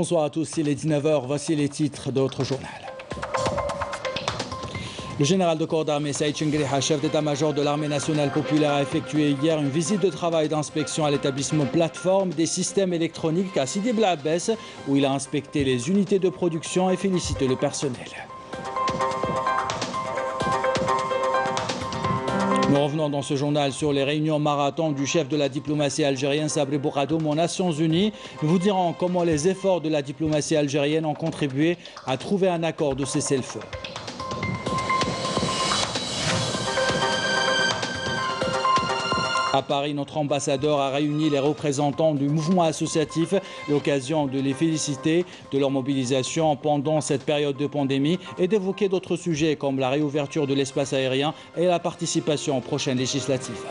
Bonsoir à tous, il est 19h, voici les titres de notre journal. Le général de corps d'armée Saïd Chengriha, chef d'état-major de l'armée nationale populaire, a effectué hier une visite de travail d'inspection à l'établissement plateforme des systèmes électroniques à Sidi Bel Abbès, où il a inspecté les unités de production et félicité le personnel. Nous revenons dans ce journal sur les réunions marathon du chef de la diplomatie algérienne Sabri Bourgadoum aux Nations Unies. Nous vous dirons comment les efforts de la diplomatie algérienne ont contribué à trouver un accord de cessez-le-feu. À Paris, notre ambassadeur a réuni les représentants du mouvement associatif, l'occasion de les féliciter de leur mobilisation pendant cette période de pandémie et d'évoquer d'autres sujets comme la réouverture de l'espace aérien et la participation aux prochaines législatives.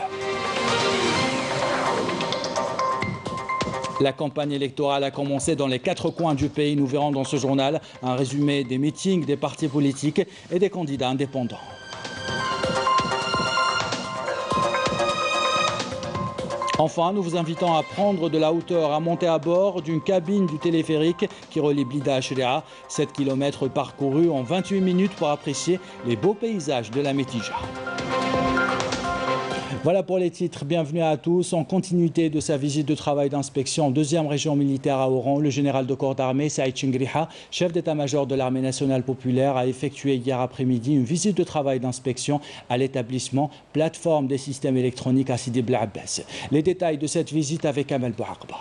La campagne électorale a commencé dans les 4 coins du pays. Nous verrons dans ce journal un résumé des meetings des partis politiques et des candidats indépendants. Enfin, nous vous invitons à prendre de la hauteur, à monter à bord d'une cabine du téléphérique qui relie Blida à Shria. 7 km parcourus en 28 minutes pour apprécier les beaux paysages de la Métija. Voilà pour les titres. Bienvenue à tous. En continuité de sa visite de travail d'inspection en 2e région militaire à Oran, le général de corps d'armée Saïd Chengriha, chef d'état-major de l'armée nationale populaire, a effectué hier après-midi une visite de travail d'inspection à l'établissement plateforme des systèmes électroniques à Sidi Bel Abbès. Les détails de cette visite avec Amel Bouakba.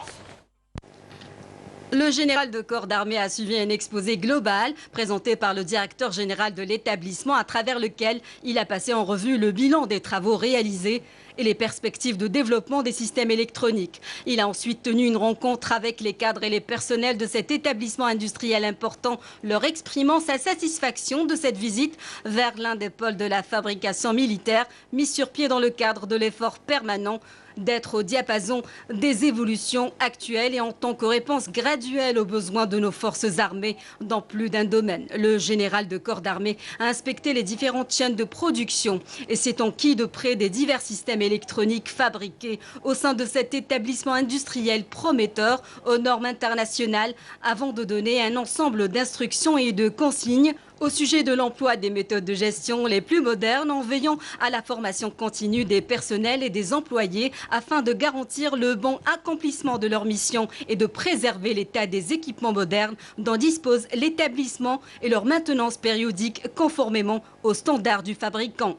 Le général de corps d'armée a suivi un exposé global présenté par le directeur général de l'établissement à travers lequel il a passé en revue le bilan des travaux réalisés et les perspectives de développement des systèmes électroniques. Il a ensuite tenu une rencontre avec les cadres et les personnels de cet établissement industriel important, leur exprimant sa satisfaction de cette visite vers l'un des pôles de la fabrication militaire mis sur pied dans le cadre de l'effort permanent d'être au diapason des évolutions actuelles et en tant que réponse graduelle aux besoins de nos forces armées dans plus d'un domaine. Le général de corps d'armée a inspecté les différentes chaînes de production et s'est enquis de près des divers systèmes électroniques fabriqués au sein de cet établissement industriel prometteur aux normes internationales avant de donner un ensemble d'instructions et de consignes au sujet de l'emploi des méthodes de gestion les plus modernes en veillant à la formation continue des personnels et des employés afin de garantir le bon accomplissement de leur mission et de préserver l'état des équipements modernes dont dispose l'établissement et leur maintenance périodique conformément aux standards du fabricant.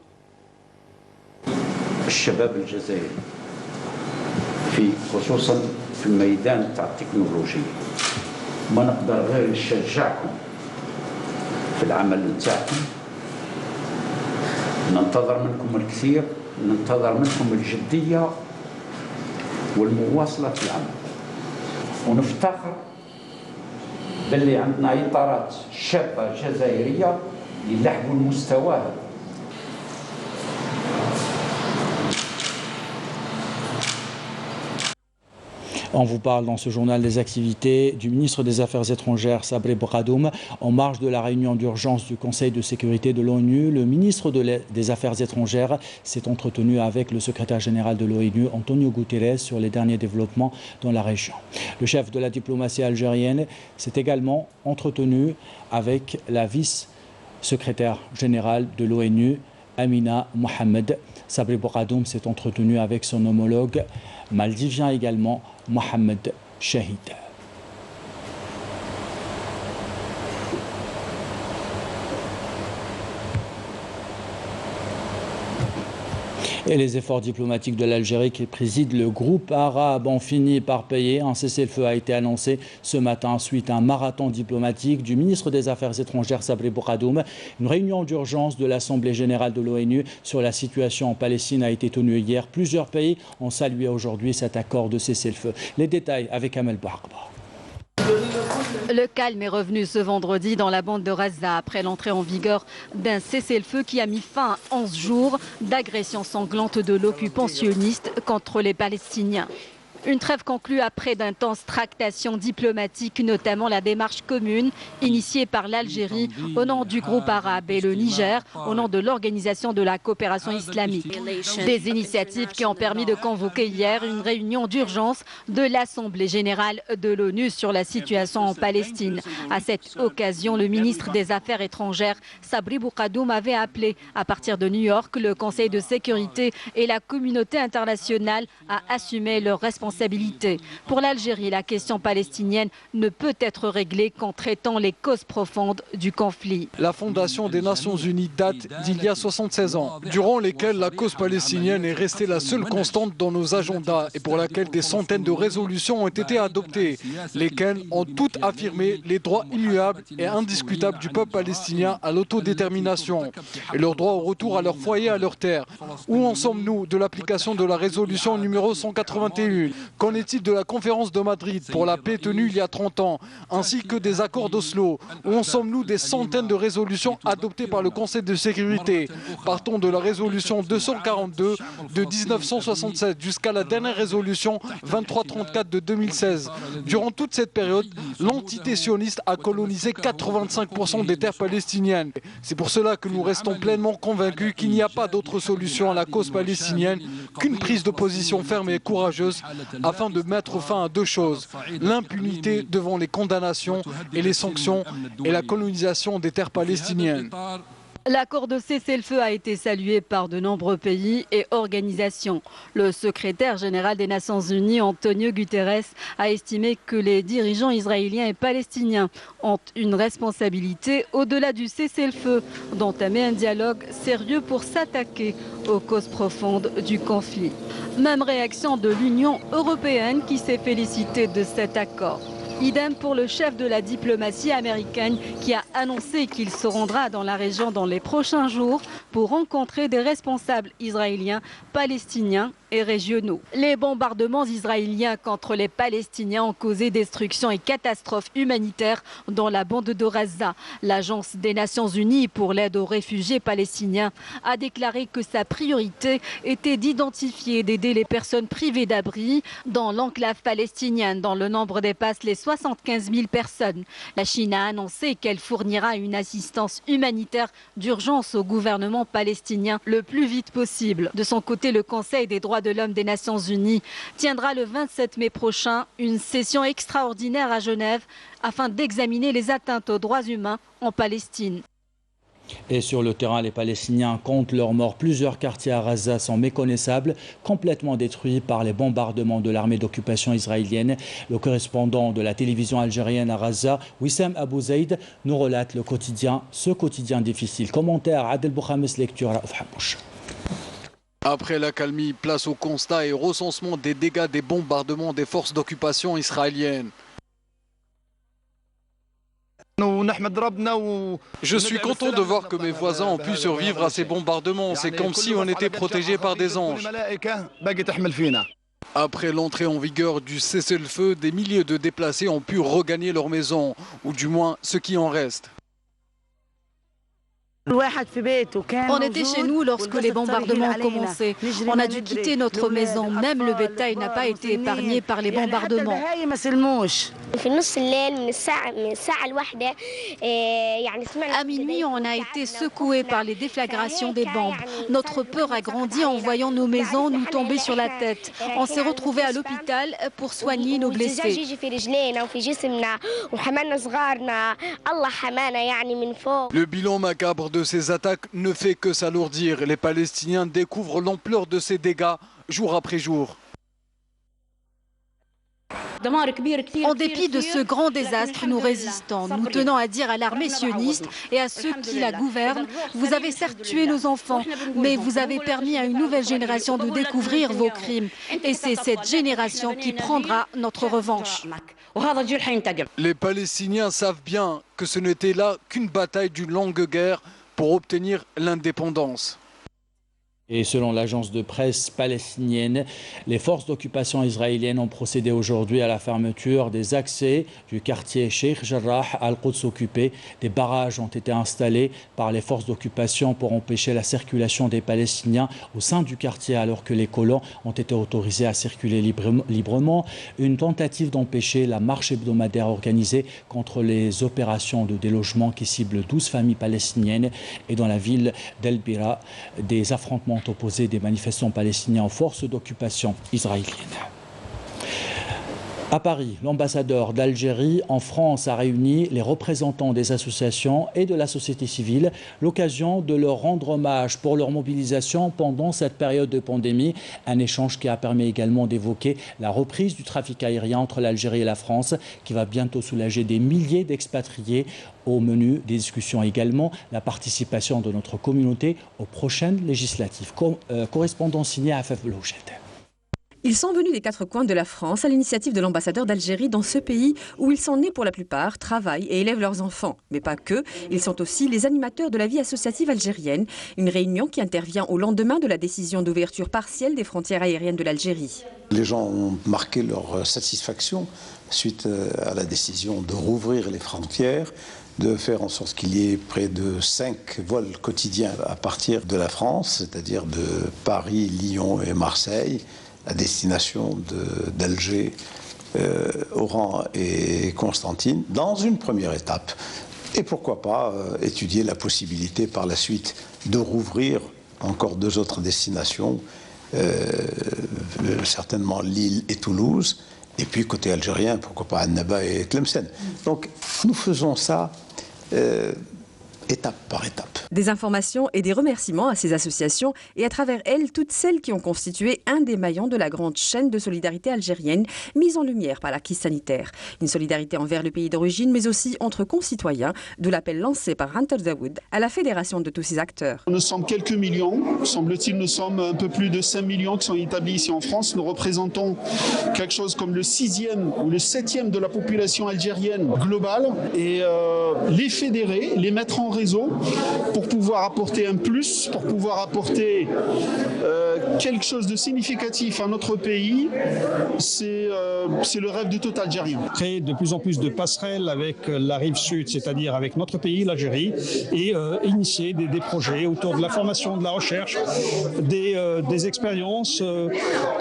الشباب الجزائري خصوصا في الميدان تاع التكنولوجيا ما نقدر غير نشجعكم في العمل نتاعكم. ننتظر منكم الكثير، ننتظر منكم الجدية والمواصلة في العمل، ونفتخر باللي عندنا إطارات شابة جزائرية يلحقوا المستوى هذا. On vous parle dans ce journal des activités du ministre des Affaires étrangères Sabri Bourgadoum. En marge de la réunion d'urgence du Conseil de sécurité de l'ONU, le ministre des Affaires étrangères s'est entretenu avec le secrétaire général de l'ONU, Antonio Guterres, sur les derniers développements dans la région. Le chef de la diplomatie algérienne s'est également entretenu avec la vice-secrétaire générale de l'ONU, Amina Mohamed. Sabri Bourgadoum s'est entretenu avec son homologue maldivien également, Mohamed Shahid. Et les efforts diplomatiques de l'Algérie qui préside le groupe arabe ont fini par payer. Un cessez-le-feu a été annoncé ce matin suite à un marathon diplomatique du ministre des Affaires étrangères Sabri Bourgadoum. Une réunion d'urgence de l'Assemblée générale de l'ONU sur la situation en Palestine a été tenue hier. Plusieurs pays ont salué aujourd'hui cet accord de cessez-le-feu. Les détails avec Amel Bouakba. Le calme est revenu ce vendredi dans la bande de Gaza après l'entrée en vigueur d'un cessez-le-feu qui a mis fin à 11 jours d'agression sanglante de l'occupant sioniste contre les Palestiniens. Une trêve conclue après d'intenses tractations diplomatiques, notamment la démarche commune initiée par l'Algérie au nom du groupe arabe et le Niger au nom de l'Organisation de la coopération islamique. Des initiatives qui ont permis de convoquer hier une réunion d'urgence de l'Assemblée générale de l'ONU sur la situation en Palestine. À cette occasion, le ministre des Affaires étrangères, Sabri Bourgadoum, avait appelé à partir de New York le Conseil de sécurité et la communauté internationale à assumer leurs responsabilités. Pour l'Algérie, la question palestinienne ne peut être réglée qu'en traitant les causes profondes du conflit. La fondation des Nations Unies date d'il y a 76 ans, durant lesquels la cause palestinienne est restée la seule constante dans nos agendas et pour laquelle des centaines de résolutions ont été adoptées, lesquelles ont toutes affirmé les droits immuables et indiscutables du peuple palestinien à l'autodétermination et leur droit au retour à leur foyer, à leur terre. Où en sommes-nous de l'application de la résolution numéro 181 ? Qu'en est-il de la conférence de Madrid pour la paix tenue il y a 30 ans, ainsi que des accords d'Oslo? Où en sommes-nous des centaines de résolutions adoptées par le Conseil de sécurité? Partons de la résolution 242 de 1967 jusqu'à la dernière résolution 2334 de 2016. Durant toute cette période, l'entité sioniste a colonisé 85% des terres palestiniennes. C'est pour cela que nous restons pleinement convaincus qu'il n'y a pas d'autre solution à la cause palestinienne qu'une prise de position ferme et courageuse afin de mettre fin à deux choses, l'impunité devant les condamnations et les sanctions et la colonisation des terres palestiniennes. L'accord de cessez-le-feu a été salué par de nombreux pays et organisations. Le secrétaire général des Nations Unies, Antonio Guterres, a estimé que les dirigeants israéliens et palestiniens ont une responsabilité au-delà du cessez-le-feu, d'entamer un dialogue sérieux pour s'attaquer aux causes profondes du conflit. Même réaction de l'Union européenne qui s'est félicitée de cet accord. Idem pour le chef de la diplomatie américaine qui a annoncé qu'il se rendra dans la région dans les prochains jours pour rencontrer des responsables israéliens, palestiniens et régionaux. Les bombardements israéliens contre les Palestiniens ont causé destruction et catastrophes humanitaires dans la bande de Gaza. L'Agence des Nations Unies pour l'aide aux réfugiés palestiniens a déclaré que sa priorité était d'identifier et d'aider les personnes privées d'abri dans l'enclave palestinienne dont le nombre dépasse les 75 000 personnes. La Chine a annoncé qu'elle fournira une assistance humanitaire d'urgence au gouvernement palestinien le plus vite possible. De son côté, le Conseil des droits de l'homme des Nations Unies tiendra le 27 mai prochain une session extraordinaire à Genève afin d'examiner les atteintes aux droits humains en Palestine. Et sur le terrain, les Palestiniens comptent leurs morts. Plusieurs quartiers à Gaza sont méconnaissables, complètement détruits par les bombardements de l'armée d'occupation israélienne. Le correspondant de la télévision algérienne à Gaza, Wissam Abou Zaid, nous relate ce quotidien difficile. Commentaire Adel Bouhames, lecture Raouf Hamouch. Après l'accalmie, place au constat et recensement des dégâts des bombardements des forces d'occupation israéliennes. Je suis content de voir que mes voisins ont pu survivre à ces bombardements. C'est comme si on était protégés par des anges. Après l'entrée en vigueur du cessez-le-feu, des milliers de déplacés ont pu regagner leur maison, ou du moins ce qui en reste. On était chez nous lorsque les bombardements ont commencé. On a dû quitter notre maison. Même le bétail n'a pas été épargné par les bombardements. À minuit, on a été secoués par les déflagrations des bombes. Notre peur a grandi en voyant nos maisons nous tomber sur la tête. On s'est retrouvés à l'hôpital pour soigner nos blessés. Le bilan macabre de ces attaques ne fait que s'alourdir. Les Palestiniens découvrent l'ampleur de ces dégâts jour après jour. En dépit de ce grand désastre, nous résistons. Nous tenons à dire à l'armée sioniste et à ceux qui la gouvernent, vous avez certes tué nos enfants, mais vous avez permis à une nouvelle génération de découvrir vos crimes. Et c'est cette génération qui prendra notre revanche. Les Palestiniens savent bien que ce n'était là qu'une bataille d'une longue guerre pour obtenir l'indépendance. Et selon l'agence de presse palestinienne, les forces d'occupation israéliennes ont procédé aujourd'hui à la fermeture des accès du quartier Sheikh Jarrah al-Quds occupé. Des barrages ont été installés par les forces d'occupation pour empêcher la circulation des Palestiniens au sein du quartier alors que les colons ont été autorisés à circuler librement. Une tentative d'empêcher la marche hebdomadaire organisée contre les opérations de délogement qui ciblent 12 familles palestiniennes. Et dans la ville d'El Bira, des affrontements opposés des manifestants palestiniens aux forces d'occupation israéliennes. À Paris, l'ambassadeur d'Algérie en France a réuni les représentants des associations et de la société civile, l'occasion de leur rendre hommage pour leur mobilisation pendant cette période de pandémie. Un échange qui a permis également d'évoquer la reprise du trafic aérien entre l'Algérie et la France, qui va bientôt soulager des milliers d'expatriés. Au menu des discussions également, la participation de notre communauté aux prochaines législatives. Correspondant signé à Afef Belouchet. Ils sont venus des 4 coins de la France à l'initiative de l'ambassadeur d'Algérie dans ce pays où ils sont nés pour la plupart, travaillent et élèvent leurs enfants. Mais pas que, ils sont aussi les animateurs de la vie associative algérienne. Une réunion qui intervient au lendemain de la décision d'ouverture partielle des frontières aériennes de l'Algérie. Les gens ont marqué leur satisfaction suite à la décision de rouvrir les frontières, de faire en sorte qu'il y ait près de 5 vols quotidiens à partir de la France, c'est-à-dire de Paris, Lyon et Marseille, à destination d'Alger, Oran et Constantine, dans une première étape. Et pourquoi pas étudier la possibilité par la suite de rouvrir encore 2 autres destinations, certainement Lille et Toulouse, et puis côté algérien, pourquoi pas Annaba et Tlemcen. Donc nous faisons ça étape par étape. Des informations et des remerciements à ces associations et à travers elles, toutes celles qui ont constitué un des maillons de la grande chaîne de solidarité algérienne mise en lumière par la crise sanitaire. Une solidarité envers le pays d'origine, mais aussi entre concitoyens, de l'appel lancé par Hunter Dawood à la fédération de tous ces acteurs. Nous sommes quelques millions, semble-t-il nous sommes un peu plus de 5 millions qui sont établis ici en France. Nous représentons quelque chose comme le 6e ou le 7e de la population algérienne globale et les fédérer, les mettre en réseau pour pouvoir apporter un plus, pour pouvoir apporter quelque chose de significatif à notre pays, c'est le rêve de tout Algérien. Créer de plus en plus de passerelles avec la rive sud, c'est-à-dire avec notre pays, l'Algérie, et initier des projets autour de la formation, de la recherche, des expériences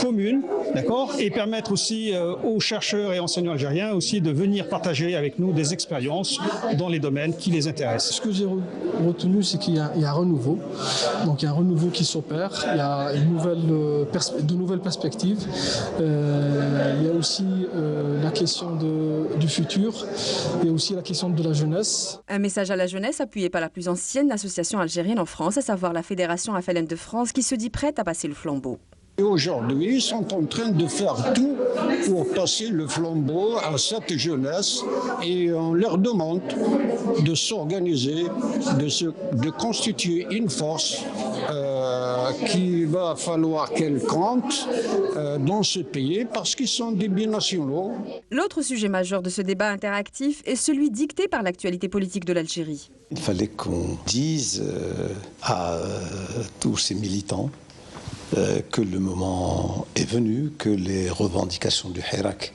communes, d'accord, et permettre aussi aux chercheurs et enseignants algériens aussi de venir partager avec nous des expériences dans les domaines qui les intéressent. Ce que j'ai retenu, c'est qu'il y a un renouveau. Donc il y a un renouveau qui s'opère, il y a de nouvelles perspectives. Il y a aussi la question du futur, il y a aussi la question de la jeunesse. Un message à la jeunesse appuyé par la plus ancienne association algérienne en France, à savoir la Fédération FLN de France, qui se dit prête à passer le flambeau. Et aujourd'hui, ils sont en train de faire tout pour passer le flambeau à cette jeunesse et on leur demande de s'organiser, de constituer une force qu'il va falloir qu'elle compte dans ce pays parce qu'ils sont des binationaux. L'autre sujet majeur de ce débat interactif est celui dicté par l'actualité politique de l'Algérie. Il fallait qu'on dise à tous ces militants que le moment est venu, que les revendications du Hirak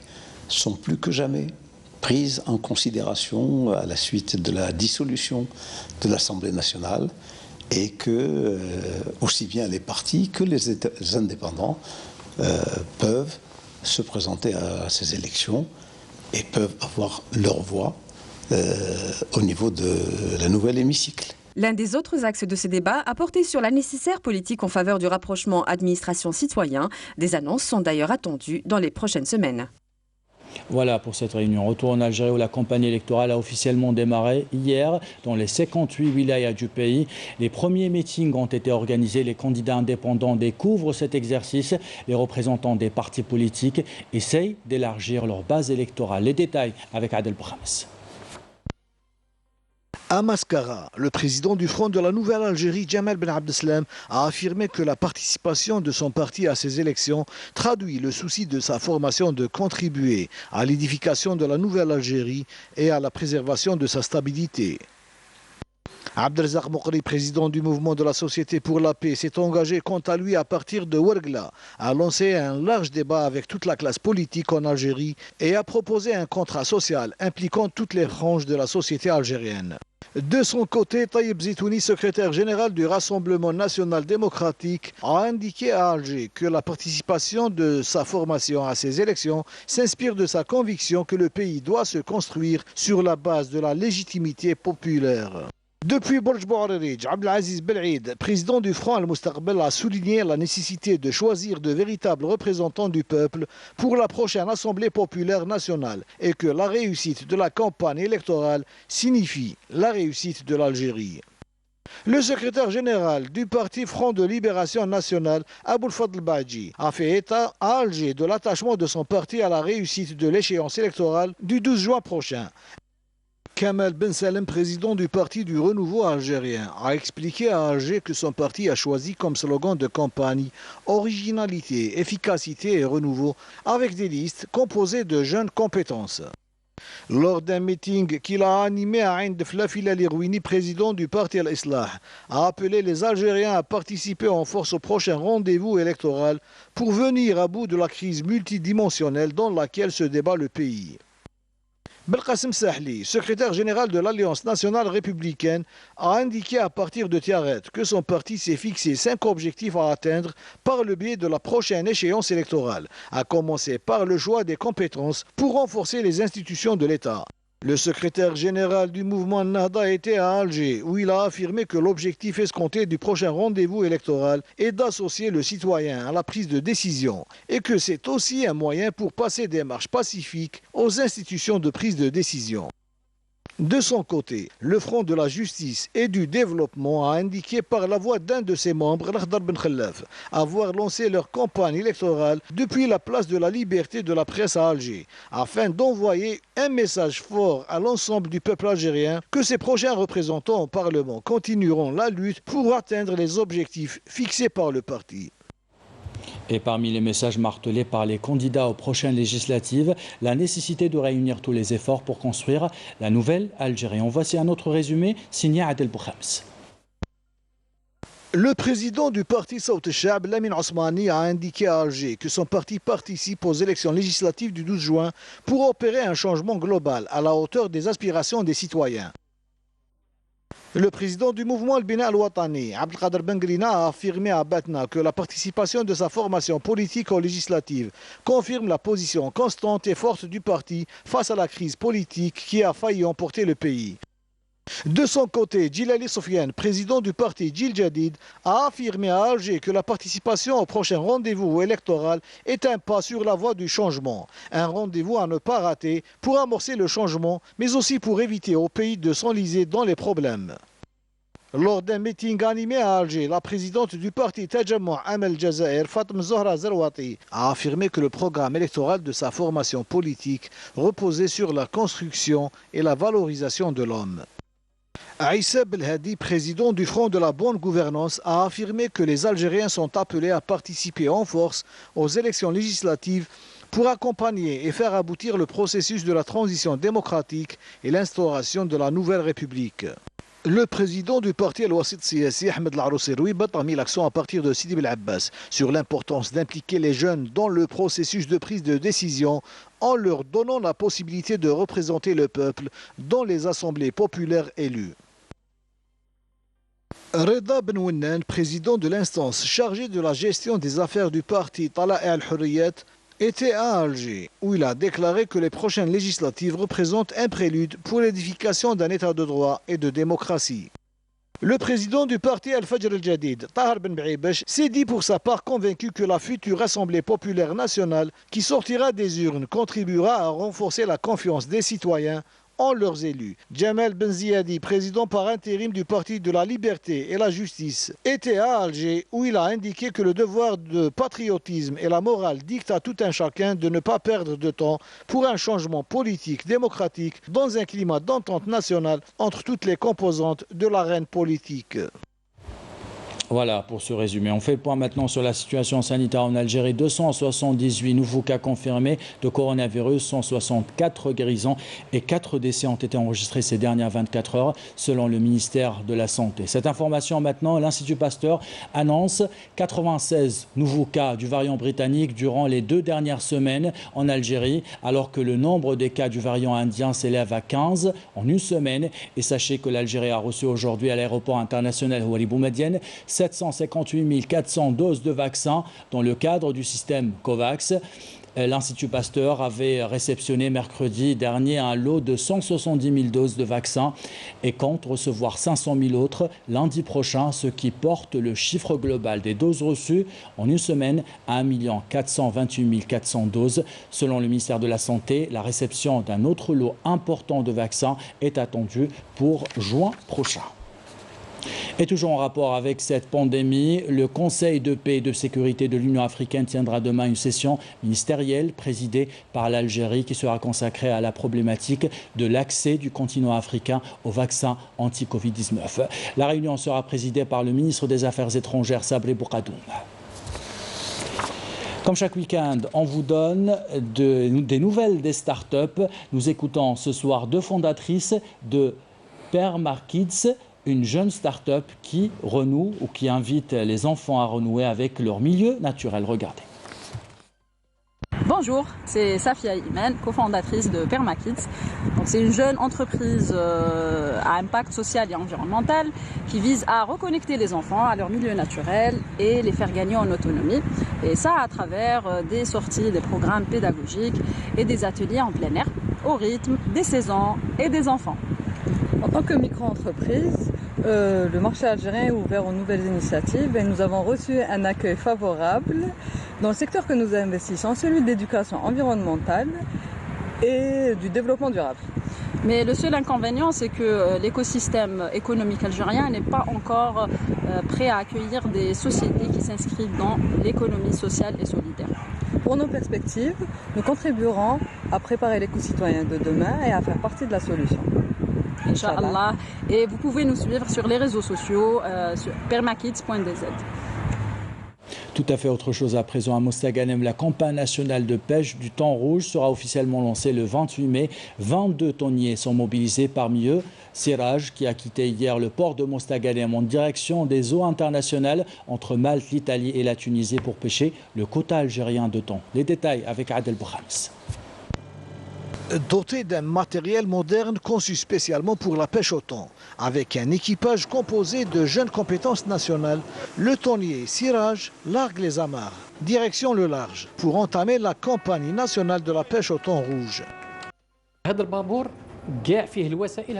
sont plus que jamais prises en considération à la suite de la dissolution de l'Assemblée nationale et que aussi bien les partis que les indépendants peuvent se présenter à ces élections et peuvent avoir leur voix au niveau de la nouvelle hémicycle. L'un des autres axes de ce débat a porté sur la nécessaire politique en faveur du rapprochement administration-citoyen. Des annonces sont d'ailleurs attendues dans les prochaines semaines. Voilà pour cette réunion. Retour en Algérie où la campagne électorale a officiellement démarré hier dans les 58 wilayas du pays. Les premiers meetings ont été organisés. Les candidats indépendants découvrent cet exercice. Les représentants des partis politiques essayent d'élargir leur base électorale. Les détails avec Adel Brahms. À Mascara, le président du Front de la Nouvelle Algérie, Jamal Ben Abdeslam, a affirmé que la participation de son parti à ces élections traduit le souci de sa formation de contribuer à l'édification de la Nouvelle Algérie et à la préservation de sa stabilité. Abdelrazak Moukri, président du mouvement de la Société pour la paix, s'est engagé quant à lui à partir de Ouargla à lancer un large débat avec toute la classe politique en Algérie et à proposer un contrat social impliquant toutes les franges de la société algérienne. De son côté, Taïeb Zitouni, secrétaire général du Rassemblement national démocratique, a indiqué à Alger que la participation de sa formation à ces élections s'inspire de sa conviction que le pays doit se construire sur la base de la légitimité populaire. Depuis Borj Bouarerij, Abdelaziz Bel'id, président du Front Al-Mustaqbel, a souligné la nécessité de choisir de véritables représentants du peuple pour la prochaine Assemblée populaire nationale et que la réussite de la campagne électorale signifie la réussite de l'Algérie. Le secrétaire général du parti Front de Libération Nationale, Aboul Fadl Badji, a fait état à Alger de l'attachement de son parti à la réussite de l'échéance électorale du 12 juin prochain. Kamal Ben Salem, président du Parti du Renouveau algérien, a expliqué à Alger que son parti a choisi comme slogan de campagne « Originalité, efficacité et renouveau » avec des listes composées de jeunes compétences. Lors d'un meeting qu'il a animé à Ain Defla, Filali Rouini, président du Parti Al-Islah, a appelé les Algériens à participer en force au prochain rendez-vous électoral pour venir à bout de la crise multidimensionnelle dans laquelle se débat le pays. Belkacem Sahli, secrétaire général de l'Alliance nationale républicaine, a indiqué à partir de Tiaret que son parti s'est fixé 5 objectifs à atteindre par le biais de la prochaine échéance électorale, à commencer par le choix des compétences pour renforcer les institutions de l'État. Le secrétaire général du mouvement Nahda était à Alger, où il a affirmé que l'objectif escompté du prochain rendez-vous électoral est d'associer le citoyen à la prise de décision et que c'est aussi un moyen pour passer des marches pacifiques aux institutions de prise de décision. De son côté, le Front de la Justice et du Développement a indiqué par la voix d'un de ses membres, Lakhdar Ben Khellaf, avoir lancé leur campagne électorale depuis la place de la Liberté de la Presse à Alger, afin d'envoyer un message fort à l'ensemble du peuple algérien que ses prochains représentants au Parlement continueront la lutte pour atteindre les objectifs fixés par le parti. Et parmi les messages martelés par les candidats aux prochaines législatives, la nécessité de réunir tous les efforts pour construire la nouvelle Algérie. En voici un autre résumé signé Adel Boukhams. Le président du parti Saout al-Shab, Lamine Osmani, a indiqué à Alger que son parti participe aux élections législatives du 12 juin pour opérer un changement global à la hauteur des aspirations des citoyens. Le président du mouvement Al-Bina Al-Watani, Abdelkader Bengrina, a affirmé à Batna que la participation de sa formation politique aux législatives confirme la position constante et forte du parti face à la crise politique qui a failli emporter le pays. De son côté, Djilali Sofiane, président du parti Djil Jadid, a affirmé à Alger que la participation au prochain rendez-vous électoral est un pas sur la voie du changement. Un rendez-vous à ne pas rater pour amorcer le changement, mais aussi pour éviter au pays de s'enliser dans les problèmes. Lors d'un meeting animé à Alger, la présidente du parti Tajamou' Amal Jazair, Fatem Zohra Zerwati, a affirmé que le programme électoral de sa formation politique reposait sur la construction et la valorisation de l'homme. Aïssa Belhadi, président du Front de la Bonne Gouvernance, a affirmé que les Algériens sont appelés à participer en force aux élections législatives pour accompagner et faire aboutir le processus de la transition démocratique et l'instauration de la nouvelle République. Le président du parti Al-Wassit Siyasi, Ahmed Laroussiroui, a mis l'accent à partir de Sidi Bel Abbas sur l'importance d'impliquer les jeunes dans le processus de prise de décision en leur donnant la possibilité de représenter le peuple dans les assemblées populaires élues. Reda Ben Wennan, président de l'instance chargée de la gestion des affaires du parti Tala' al-Hurriyat, était à Alger, où il a déclaré que les prochaines législatives représentent un prélude pour l'édification d'un état de droit et de démocratie. Le président du parti Al-Fajr al-Jadid, Tahar Ben Beibesh, s'est dit pour sa part convaincu que la future Assemblée populaire nationale qui sortira des urnes contribuera à renforcer la confiance des citoyens en leurs élus. Djamel Ben Ziadi, président par intérim du Parti de la Liberté et la Justice, était à Alger où il a indiqué que le devoir de patriotisme et la morale dictent à tout un chacun de ne pas perdre de temps pour un changement politique démocratique dans un climat d'entente nationale entre toutes les composantes de l'arène politique. Voilà pour ce résumé. On fait le point maintenant sur la situation sanitaire en Algérie. 278 nouveaux cas confirmés de coronavirus, 164 guérisons et 4 décès ont été enregistrés ces dernières 24 heures selon le ministère de la Santé. Cette information maintenant, l'Institut Pasteur annonce 96 nouveaux cas du variant britannique durant les 2 dernières semaines en Algérie, alors que le nombre des cas du variant indien s'élève à 15 en une semaine. Et sachez que l'Algérie a reçu aujourd'hui à l'aéroport international Ouali Boumediene 758 400 doses de vaccins dans le cadre du système COVAX. L'Institut Pasteur avait réceptionné mercredi dernier un lot de 170 000 doses de vaccins et compte recevoir 500 000 autres lundi prochain, ce qui porte le chiffre global des doses reçues en une semaine à 1 428 400 doses. Selon le ministère de la Santé, la réception d'un autre lot important de vaccins est attendue pour juin prochain. Et toujours en rapport avec cette pandémie, le Conseil de paix et de sécurité de l'Union africaine tiendra demain une session ministérielle présidée par l'Algérie qui sera consacrée à la problématique de l'accès du continent africain au vaccin anti-Covid-19. La réunion sera présidée par le ministre des Affaires étrangères, Sabri Bourgadoum. Comme chaque week-end, on vous donne des nouvelles des startups. Nous écoutons ce soir 2 fondatrices de Permakids, une jeune start-up qui renoue ou qui invite les enfants à renouer avec leur milieu naturel. Regardez. Bonjour, c'est Safia Imen, cofondatrice de Permakids. C'est une jeune entreprise à impact social et environnemental qui vise à reconnecter les enfants à leur milieu naturel et les faire gagner en autonomie. Et ça à travers des sorties, des programmes pédagogiques et des ateliers en plein air au rythme des saisons et des enfants. En tant que micro-entreprise, le marché algérien est ouvert aux nouvelles initiatives et nous avons reçu un accueil favorable dans le secteur que nous investissons, celui de l'éducation environnementale et du développement durable. Mais le seul inconvénient, c'est que l'écosystème économique algérien n'est pas encore prêt à accueillir des sociétés qui s'inscrivent dans l'économie sociale et solidaire. Pour nos perspectives, nous contribuerons à préparer l'éco-citoyen de demain et à faire partie de la solution. Inch'Allah. Et vous pouvez nous suivre sur les réseaux sociaux, sur permakids.dz. Tout à fait autre chose à présent. À Mostaganem, la campagne nationale de pêche du thon rouge sera officiellement lancée le 28 mai. 22 thoniers sont mobilisés, parmi eux Siraj, qui a quitté hier le port de Mostaganem en direction des eaux internationales entre Malte, l'Italie et la Tunisie pour pêcher le quota algérien de thon. Les détails avec Adel Boukhams. Doté d'un matériel moderne conçu spécialement pour la pêche au thon. Avec un équipage composé de jeunes compétences nationales, le thonier Siraj largue les amarres, direction le large, pour entamer la campagne nationale de la pêche au thon rouge.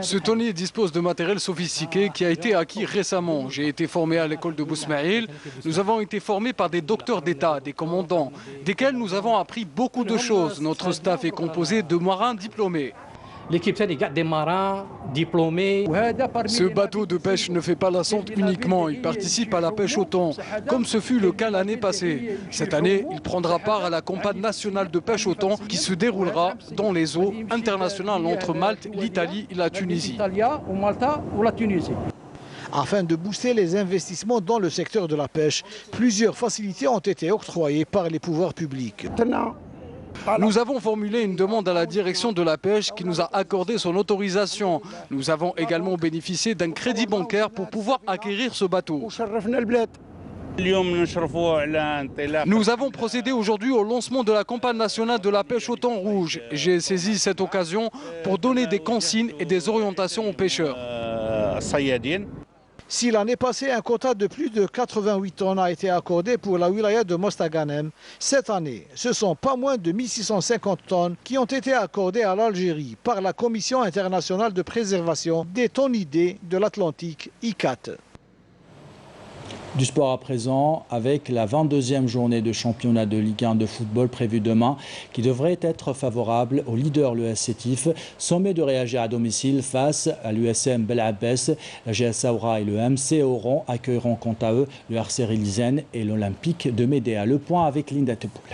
Ce thonier dispose de matériel sophistiqué qui a été acquis récemment. J'ai été formé à l'école de Bousmaïl. Nous avons été formés par des docteurs d'État, des commandants, desquels nous avons appris beaucoup de choses. Notre staff est composé de marins diplômés. L'équipe des marins diplômés. Ce bateau de pêche ne fait pas la sonde uniquement, il participe à la pêche au thon, comme ce fut le cas l'année passée. Cette année, il prendra part à la campagne nationale de pêche au thon qui se déroulera dans les eaux internationales entre Malte, l'Italie et la Tunisie. Afin de booster les investissements dans le secteur de la pêche, plusieurs facilités ont été octroyées par les pouvoirs publics. Nous avons formulé une demande à la direction de la pêche qui nous a accordé son autorisation. Nous avons également bénéficié d'un crédit bancaire pour pouvoir acquérir ce bateau. Nous avons procédé aujourd'hui au lancement de la campagne nationale de la pêche au thon rouge. J'ai saisi cette occasion pour donner des consignes et des orientations aux pêcheurs. Si l'année passée, un quota de plus de 88 tonnes a été accordé pour la wilaya de Mostaganem, cette année, ce sont pas moins de 1650 tonnes qui ont été accordées à l'Algérie par la Commission internationale de préservation des thonidés de l'Atlantique, ICAT. Du sport à présent, avec la 22e journée de championnat de Ligue 1 de football prévue demain, qui devrait être favorable au leader, l'ES Sétif, sommet de réagir à domicile face à l'USM Bel Abbès. La GS Saoura et le MC Oran accueilleront quant à eux le RC Rilzen et l'Olympique de Médéa. Le point avec Linda Tepoul.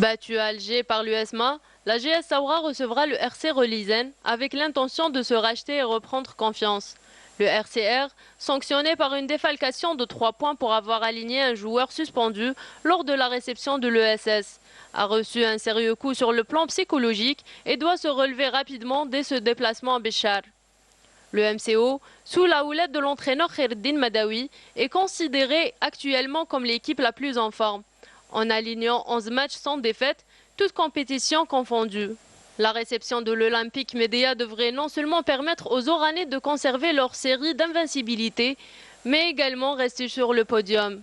Battu à Alger par l'USMA, la GS Saoura recevra le RC Relisen avec l'intention de se racheter et reprendre confiance. Le RCR, sanctionné par une défalcation de 3 points pour avoir aligné un joueur suspendu lors de la réception de l'ESS, a reçu un sérieux coup sur le plan psychologique et doit se relever rapidement dès ce déplacement à Béchar. Le MCO, sous la houlette de l'entraîneur Khaireddine Madawi, est considéré actuellement comme l'équipe la plus en forme, en alignant 11 matchs sans défaite, toutes compétitions confondues. La réception de l'Olympique Médéa devrait non seulement permettre aux Oranais de conserver leur série d'invincibilité, mais également rester sur le podium.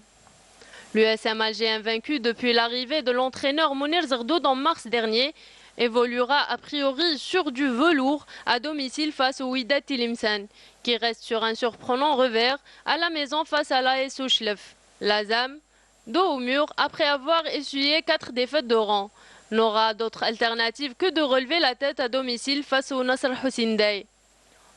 L'USM Alger, invaincu depuis l'arrivée de l'entraîneur Mounir Zerdoud en mars dernier, évoluera a priori sur du velours à domicile face au Wydad Tlemcen, qui reste sur un surprenant revers à la maison face à l'AS Souchlef. L'Azam, dos au mur après avoir essuyé 4 défaites de rang, n'aura d'autre alternative que de relever la tête à domicile face au Nasr Hussein.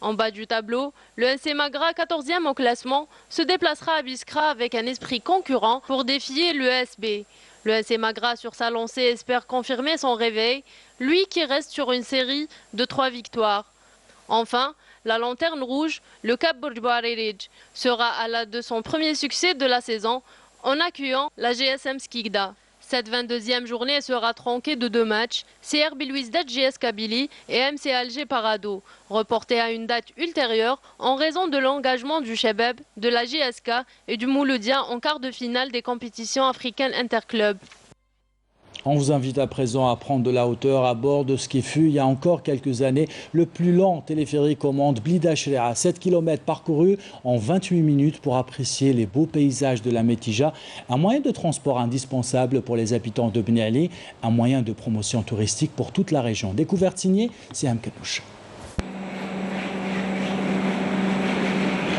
En bas du tableau, le NC Magra, 14e au classement, se déplacera à Biskra avec un esprit concurrent pour défier l'ESB. Le NC Magra, sur sa lancée, espère confirmer son réveil, lui qui reste sur une série de 3 victoires. Enfin, la lanterne rouge, le Cap Bourg-Ridge, sera à la de son premier succès de la saison en accueillant la GSM Skikda. Cette 22e journée sera tronquée de 2 matchs, CR Belouizdad GS Kabylie et MC Alger Parado, reportés à une date ultérieure en raison de l'engagement du Chebeb, de la GSK et du Mouloudia en quart de finale des compétitions africaines interclubs. On vous invite à présent à prendre de la hauteur à bord de ce qui fut, il y a encore quelques années, le plus lent téléphérique au monde, Blida Shria. 7 km parcourus en 28 minutes pour apprécier les beaux paysages de la Metija. Un moyen de transport indispensable pour les habitants de Bni Ali, un moyen de promotion touristique pour toute la région. Découverte signée, Siam Kanouch.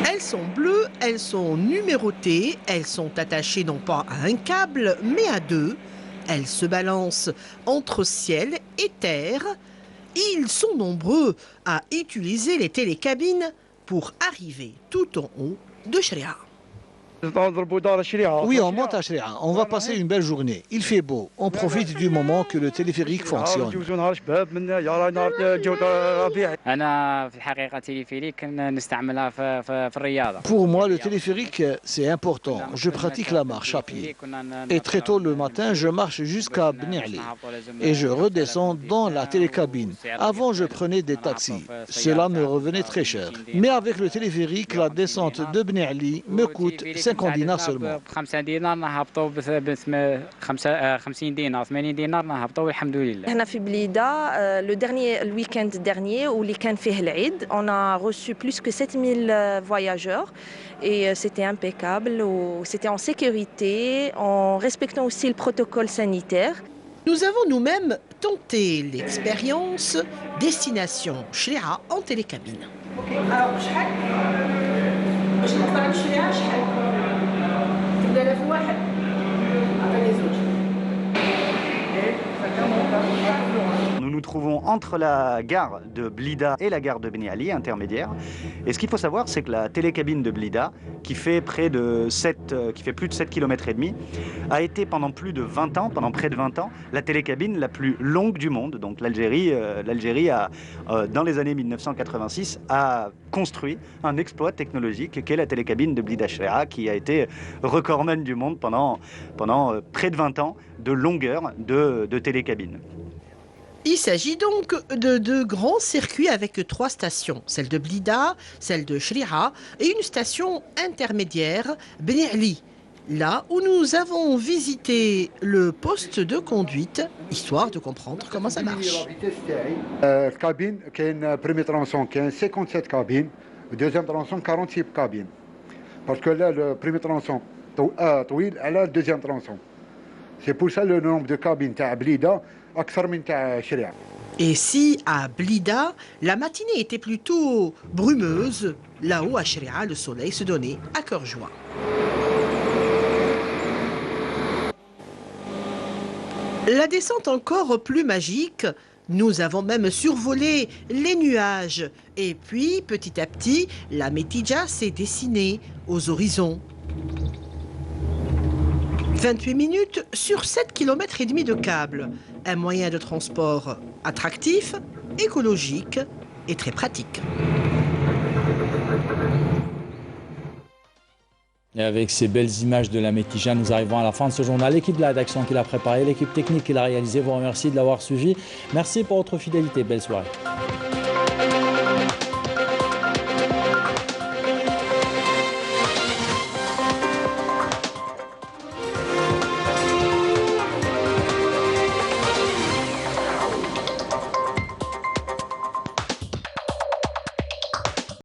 Elles sont bleues, elles sont numérotées, elles sont attachées non pas à un câble, mais à 2. Elles se balancent entre ciel et terre. Ils sont nombreux à utiliser les télécabines pour arriver tout en haut de Shria. Oui, on monte à Shria. On va passer une belle journée. Il fait beau. On profite du moment que le téléphérique fonctionne. Pour moi, le téléphérique, c'est important. Je pratique la marche à pied. Et très tôt le matin, je marche jusqu'à Bni Ali. Et je redescends dans la télécabine. Avant, je prenais des taxis. Cela me revenait très cher. Mais avec le téléphérique, la descente de Bni Ali me coûte 50 dinars seulement. Le week-end dernier, où on a reçu plus que 7000 voyageurs et c'était impeccable, c'était en sécurité, en respectant aussi le protocole sanitaire. Nous avons nous-mêmes tenté l'expérience destination Shria en télécabine. Nous nous trouvons entre la gare de Blida et la gare de Bni Ali, intermédiaire. Et ce qu'il faut savoir, c'est que la télécabine de Blida, qui fait plus de 7,5 km, a été pendant plus de 20 ans, pendant près de 20 ans, la télécabine la plus longue du monde. Donc l'Algérie, dans les années 1986, a construit un exploit technologique qu'est la télécabine de Blida Shria, qui a été recordman du monde pendant près de 20 ans de longueur de télécabine. Il s'agit donc de 2 grands circuits avec 3 stations, celle de Blida, celle de Shria et une station intermédiaire, Bni Ali, là où nous avons visité le poste de conduite, histoire de comprendre comment ça marche. Cabine, qui est une première tronçon, qui est 57 cabines, deuxième tronçon, 46 cabines. Parce que là, le premier tronçon, elle a le deuxième tronçon. C'est pour ça le nombre de cabines à Blida. Et si à Blida, la matinée était plutôt brumeuse, là-haut à Shria, le soleil se donnait à cœur joie. La descente encore plus magique, nous avons même survolé les nuages. Et puis, petit à petit, la Metija s'est dessinée aux horizons. 28 minutes sur 7,5 km de câble. un moyen de transport attractif, écologique et très pratique. Et avec ces belles images de la Métija, nous arrivons à la fin de ce journal. L'équipe de la rédaction qui l'a préparé, l'équipe technique qui l'a réalisé, vous remercie de l'avoir suivi. Merci pour votre fidélité. Belle soirée.